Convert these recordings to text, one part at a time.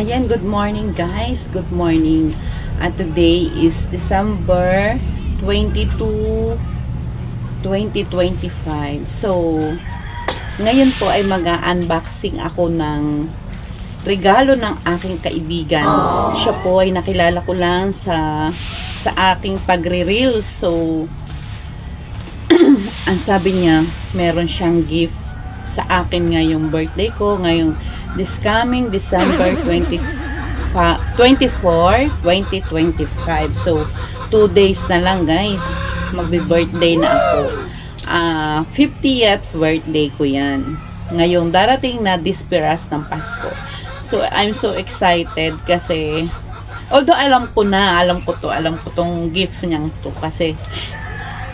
Ayan, good morning guys. Good morning. At today is December 22, 2025. So, ngayon po ay mag-unboxing ako ng regalo ng aking kaibigan. Siya po ay nakilala ko lang sa aking pagre-reels. So, ang sabi niya, meron siyang gift sa akin ngayong birthday ko, ngayong this coming December 24, 2025. So, 2 days na lang guys, magbe-birthday na ako. 50th birthday ko yan. Ngayong darating na Disperas ng Pasko. So, I'm so excited kasi, although alam ko tong gift niyang to kasi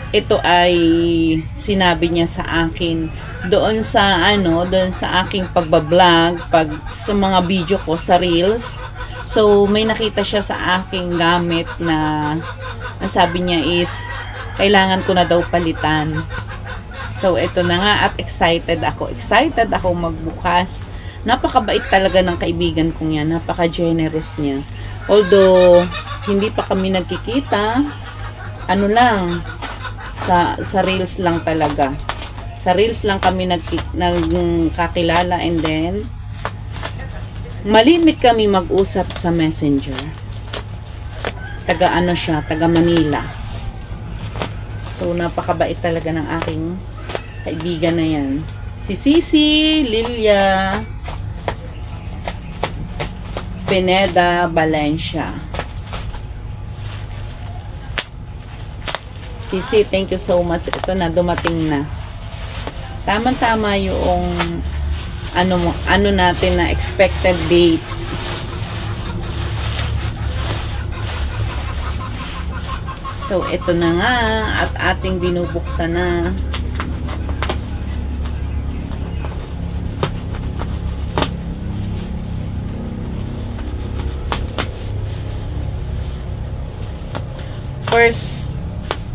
ito ay sinabi niya sa akin doon sa aking pagbablog, sa mga video ko sa Reels. So may nakita siya sa aking gamit na sabi niya is kailangan ko na daw palitan. So ito na nga at excited ako magbukas. Napakabait talaga ng kaibigan kong yan, napaka-generous niya. Although hindi pa kami nagkikita, sa Reels lang talaga. Sa Reels lang kami nagkakilala and then malimit kami mag-usap sa Messenger. Taga Manila. So napakabait talaga ng aking kaibigan na yan. Si Sisi Lilia Pineda Valencia. Sisi, thank you so much. Ito na, dumating na. Tama-tama yung ano natin na expected date. So, ito na nga at ating binubuksan na.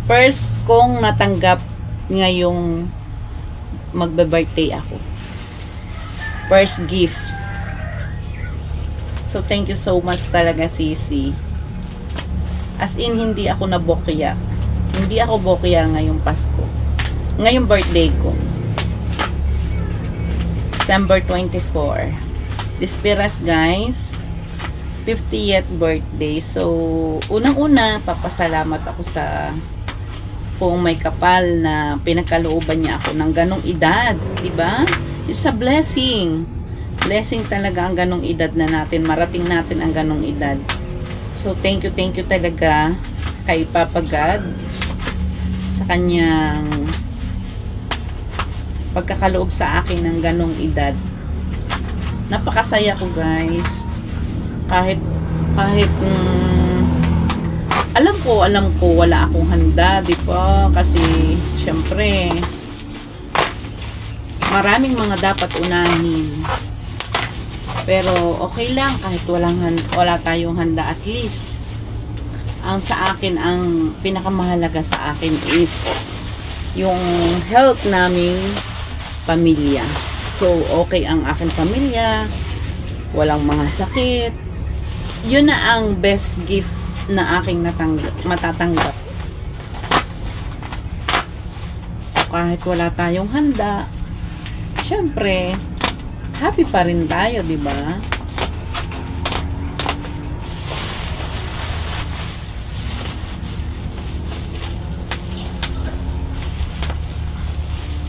First kong natanggap ngayong magbe-birthday ako. First gift. So, thank you so much talaga, Sisi. As in, hindi ako nabokya. Hindi ako bokya ngayong Pasko. Ngayong birthday ko. December 24. Disperas, guys. 50th birthday. So, unang-una, papasalamat ako sa kung may kapal na pinagkalooban niya ako ng ganong edad, diba? It's a blessing. Blessing talaga ang ganong edad na natin. Marating natin ang ganong edad. So, thank you talaga kay Papa God sa kanyang pagkakaloob sa akin ng ganong edad. Napakasaya ko, guys. Kahit alam ko wala akong handa, di ba? Kasi syempre maraming mga dapat unahin. Pero okay lang kahit wala tayong handa, at least ang sa akin, ang pinakamahalaga sa akin is yung health naming pamilya. So okay ang aking pamilya, walang mga sakit. Yun na ang best gift na aking matatanggap. So, kahit wala tayong handa, syempre, happy pa rin tayo, di ba?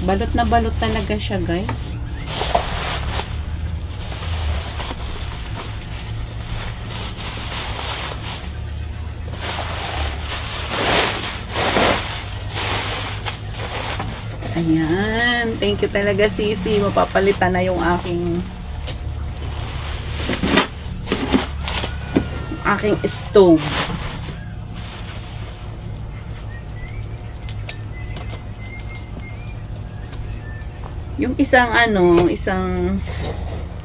Balot na balot talaga siya, guys. Ayan. Thank you talaga, Sisi. Mapapalitan na yung aking stove. Yung isang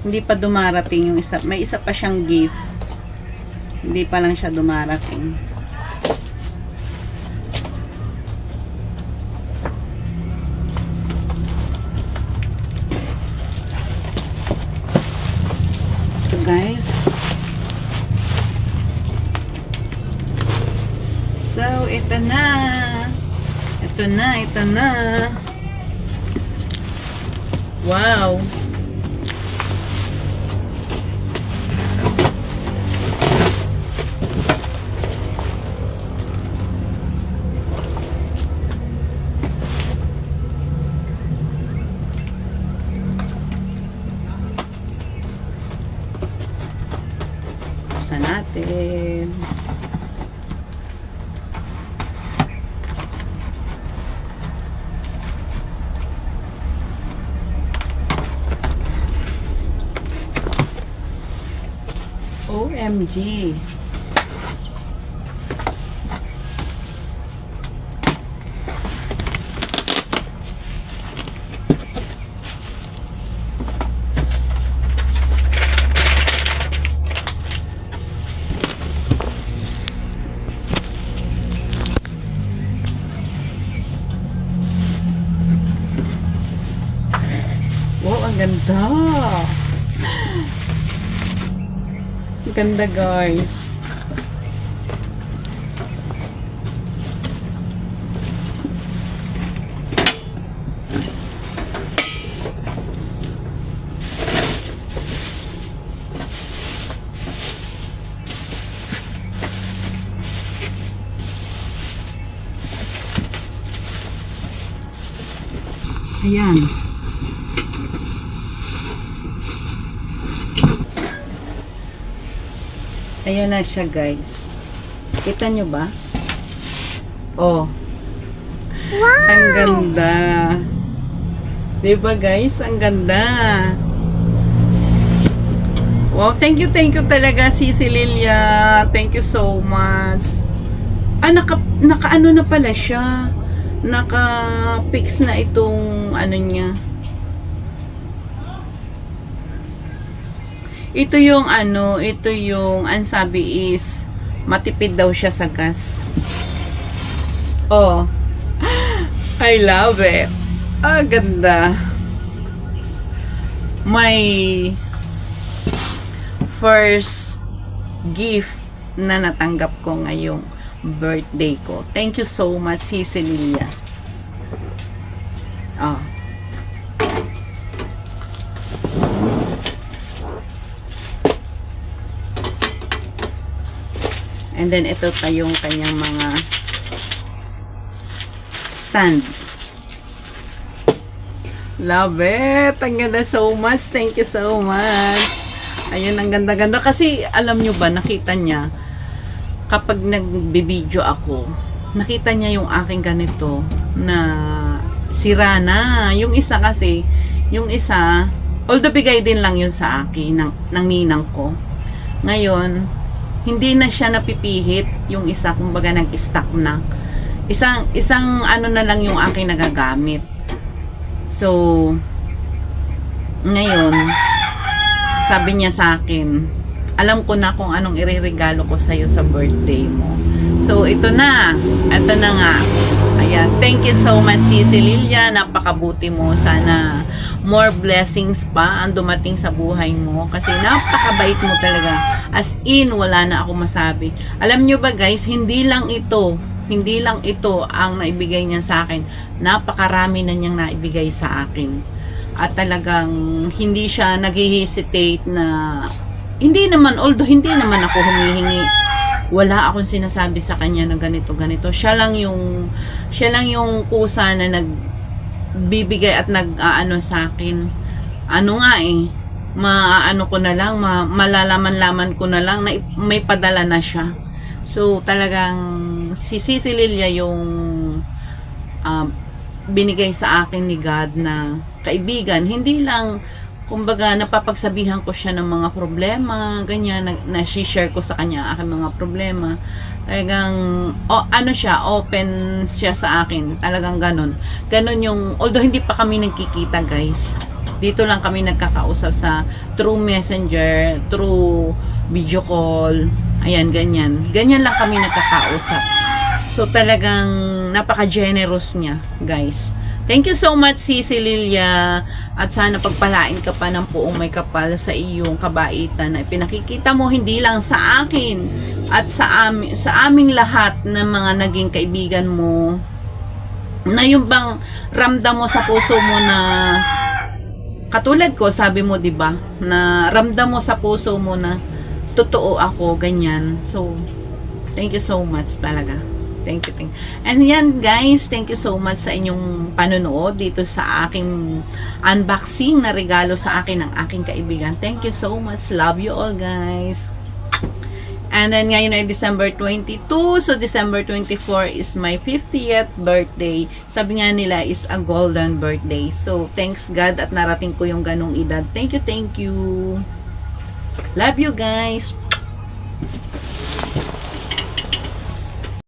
hindi pa dumarating, may isa pa siyang gift. Hindi pa lang siya dumarating. guys. ito na. Ito na, ito na. Wow. Buksan natin. OMG. Wow, ang ganda. Ang ganda, guys. Ayan. Ayan na siya, guys. Kita nyo ba? Oh. Wow! Ang ganda. Diba, guys? Ang ganda. Wow, thank you talaga, Sisi Lilia. Thank you so much. Ah, naka ano na pala siya. Naka-fix na itong ano niya. Ito yung ano, ito yung ang sabi is matipid daw siya sa gas. Oh. I love it. Ah, ganda. My first gift na natanggap ko ngayong birthday ko. Thank you so much, Sisi Lilia. Oh. And then, ito pa yung kanyang mga stand. Love it! Ang ganda so much. Thank you so much. Ayun, ang ganda-ganda. Kasi, alam nyo ba, nakita niya, kapag nagbe-video ako, nakita niya yung aking ganito na sira na. Yung isa kasi, yung isa, although bigay din lang yun sa akin, ng ninang ko. Ngayon, hindi na siya napipihit yung isa, kumbaga nag-stock na. Isang ano na lang yung aking nagagamit. So, ngayon, sabi niya sa akin, alam ko na kung anong ireregalo ko sa'yo sa birthday mo. So, ito na. Ito na nga. Ayan. Thank you so much, Sisi Lilia. Napakabuti mo. Sana more blessings pa ang dumating sa buhay mo. Kasi napakabait mo talaga. As in, wala na ako masabi. Alam nyo ba, guys, hindi lang ito ang naibigay niya sa akin. Napakarami na niyang naibigay sa akin. At talagang hindi siya nag-hesitate na hindi naman, although hindi naman ako humihingi, wala akong sinasabi sa kanya na ganito. Siya lang yung kusa na nagbibigay at nag-aano sa akin. Ano nga maano ko na lang, malalaman-laman ko na lang na may padala na siya. So, talagang si Sisi Lilia yung binigay sa akin ni God na kaibigan. Hindi lang, kumbaga, napapagsabihan ko siya ng mga problema, ganyan, na-share ko sa kanya aking mga problema. Talagang, ano siya, open siya sa akin. Talagang ganon. Ganon yung, although hindi pa kami nagkikita, guys. Dito lang kami nagkakausap sa through messenger, through video call. Ayan, ganyan. Ganyan lang kami nagkakausap. So, talagang napaka-generous niya, guys. Thank you so much, Sisi Lilia. At sana pagpalain ka pa ng puong may kapal sa iyong kabaitan na pinakikita mo hindi lang sa akin, at sa aming lahat ng mga naging kaibigan mo, na yung bang ramdam mo sa puso mo na katulad ko, sabi mo 'di ba, na ramdam mo sa puso mo na totoo ako, ganyan. So thank you so much talaga. Thank you. And yan guys, thank you so much sa inyong panonood dito sa aking unboxing na regalo sa akin ng aking kaibigan. Thank you so much. Love you all guys. And then ngayon ay December 22. So December 24 is my 50th birthday. Sabi nga nila is a golden birthday. So thanks God at narating ko yung ganong edad. Thank you. Love you guys.